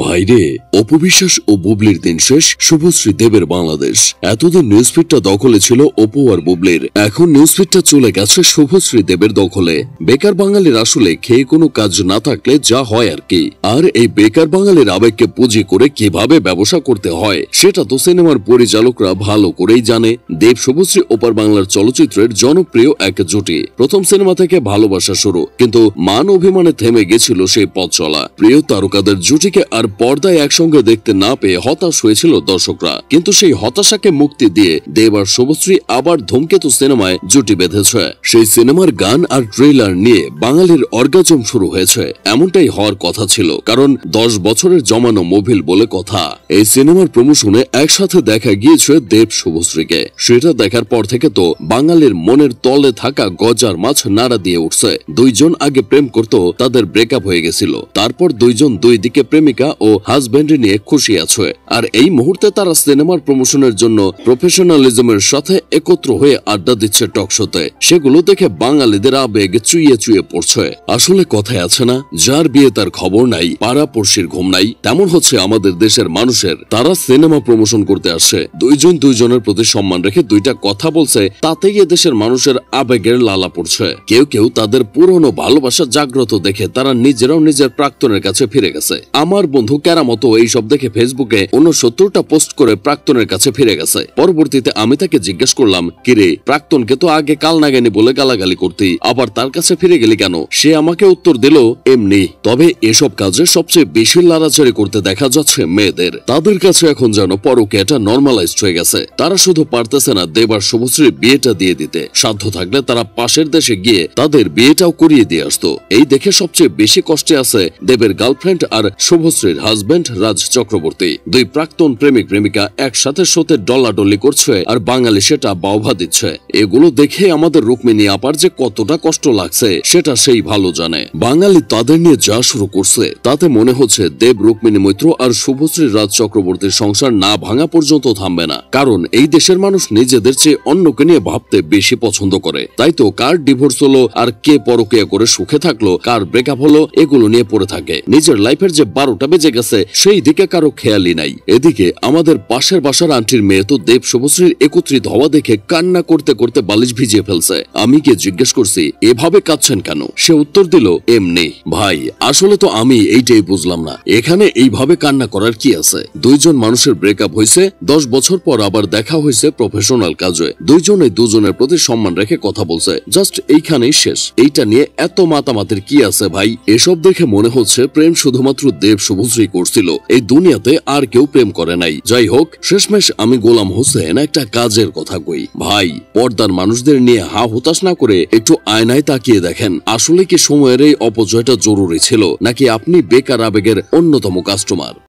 ভাইরে, অপবিশ্বাস ও বুবলির দিন শেষ। শুভশ্রী দেবের বাংলাদেশ। এতদিন নিউজফিডটা দখলে ছিল অপু আর বুবলির, এখন নিউজফিডটা চলে গেছে শুভশ্রী দেবের দখলে। বেকার বাঙালির আসলে খেয়ে কোনো কাজ না থাকলে যা হয় আর কি। আর এই বেকার বাঙালির আবেগকে পুঁজি করে কিভাবে ব্যবসা করতে হয় সেটা তো সিনেমার পরিচালকরা ভালো করেই জানে। দেব শুভশ্রী ওপার বাংলার চলচ্চিত্রের জনপ্রিয় এক জুটি। প্রথম সিনেমা থেকে ভালোবাসা শুরু, কিন্তু মান অভিমানে থেমে গেছিল সেই পথ চলা। প্রিয় তারকাদের জুটিকে আর পর্দায় একসঙ্গে দেখতে না পেয়ে হতাশ হয়েছিল দর্শকরা, কিন্তু সেই হতাশাকে মুক্তি দিয়ে দেব আর শুভশ্রী আবার ধূমকেতু সিনেমায় জুটি বেঁধেছে। সেই সিনেমার গান আর ট্রেলার নিয়ে বাঙালির অর্গাজম শুরু হয়েছে। এমনটাই হওয়ার কথা ছিল, কারণ 10 বছরের জমানো মোভিল বলে কথা। এই সিনেমার প্রমোশনে একসাথে দেখা গিয়েছে দেব শুভশ্রীকে। সেটা দেখার পর থেকে তো বাঙালির মনের তলে থাকা গজার মাছ নাড়া দিয়ে উঠছে। দুইজন আগে প্রেম করত, তাদের ব্রেকআপ হয়ে গেছিল। তারপর দুইজন দুই দিকে প্রেমিকা ও হাজবেন্ড নিয়ে খুশি আছে। আর এই মুহূর্তে তারা সিনেমার প্রমোশনের জন্য প্রফেশনালিজমের সাথে একত্র হয়ে আড্ডা দিচ্ছে টকশোতে। সেগুলো দেখে বাঙালিদের আবেগ চুইয়ে চুইয়ে পড়ছে। আসলে কথায় আছে না, যার বিয়ে তার খবর নাই, পাড়া পড়শির ঘুম নাই। তেমন হচ্ছে আমাদের দেশের মানুষের। তারা সিনেমা প্রমোশন করতে আসে, দুইজন দুইজনের প্রতি সম্মান রেখে দুইটা কথা বলছে, তাতেই দেশের মানুষের আবেগের লালা পড়ছে। কেউ কেউ তাদের পুরনো ভালোবাসা জাগ্রত দেখে তারা নিজেরাও নিজের প্রাক্তনের কাছে ফিরে গেছে। আমার বন্ধু কেরামতো এইসব দেখে ফেসবুকে 69টা পোস্ট করে প্রাক্তনের কাছে ফিরে গেছে। পরবর্তীতে আমি তাকে জিজ্ঞেস করলাম, কিরে, প্রাক্তনকে তো আগে কাল নাগানি বলে গালাগালি করতি, আবার তার কাছে ফিরে গেলি কেন? সে আমাকে উত্তর দিল, এমনি। তবে এসব কাজে সবচেয়ে বেশি লাড়াচাড়ি করতে দেখা যাচ্ছে মেয়েদের। তাদের কাছে এখন যেন পরকীয়াটা নর্মালাইজড হয়ে গেছে। তারা শুধু পারতেছে না দেব আর শুভশ্রীর বিয়েটা দিয়ে দিতে, সাধ্য থাকলে তারা পাশের দেশে গিয়ে তাদের বিয়েটাও করিয়ে দিয়ে আসতো। এই দেখে সবচেয়ে বেশি কষ্টে আছে দেবের গার্লফ্রেন্ড আর শুভশ্রীর হাজবেন্ড রাজ চক্রবর্তী। দুই প্রাক্তন প্রেমিক প্রেমিকা একসাথে শোতে ডল্লাডল্লি করছে, আর বাঙালি সেটা বাউভা দিচ্ছে। এগুলো দেখে আমাদের রুক্মিণী আপার যে কতটা কষ্ট লাগছে সেটা সেই ভালো জানে। বাঙালি তাদের নিয়ে যা শুরু করছে তাতে মনে হচ্ছে দেব, রুক্মিণী মৈত্র আর শুভশ্রী রাজ চক্রবর্তীর সংসার না ভাঙা পর্যন্ত থামবে না। কারণ এই দেশের মানুষ নিজেদের চেয়ে অন্যকে নিয়ে ভাবতে বেশি পছন্দ করে। তাই তো কার ডিভোর্স হলো আর কে পরকীয়া করে সুখে থাকলো, কার ব্রেকআপ হলো, এগুলো নিয়ে পড়ে থাকে। নিজের লাইফের যে 12টা বেজে গেছে সেই দিকে কারো খেয়ালই নাই। এদিকে আমাদের পাশের বাসার আন্টির মেয়ে তো দেব শুভশ্রীর একত্রিত হওয়া দেখে কান্না করতে করতে বালিশ ভিজিয়ে ফেলছে। আমি কে জিজ্ঞেস করছি, এভাবে কাঁদছেন কেন? সে উত্তর দিল, এমনি। ভাই, আসলে তো আমি এইটাই বুঝলাম না, এখানে এইভাবে কান্না করার কি আছে? দুইজন মানুষের ব্রেকআপ হয়েছে, 10 বছর পর আবার দেখা হয়েছে প্রফেশনাল কাজে। দুইজনে দুজনের প্রতি সম্মান রেখে কথা বলছে, জাস্ট এইখানেই শেষ। এইটা নিয়ে এত মাতামাতির কি আছে ভাই? এসব দেখে মনে হচ্ছে প্রেম শুধুমাত্র দেব শুভশ্রী করছিল, এই দুনিয়াতে আর কেউ প্রেম করে নাই। যাই হোক, শেষমেশ আমি গোলাম হোসেন একটা কাজের কথা কই। ভাই, পর্দার মানুষদের নিয়ে হা হতাশ না করে একটু আয়নায় তাকিয়ে দেখেন, আসলে কি সময়ের এই অপচয়টা জরুরি ছিল, নাকি আপনি বেকার আবেগের অন্যতম কাস্টমার?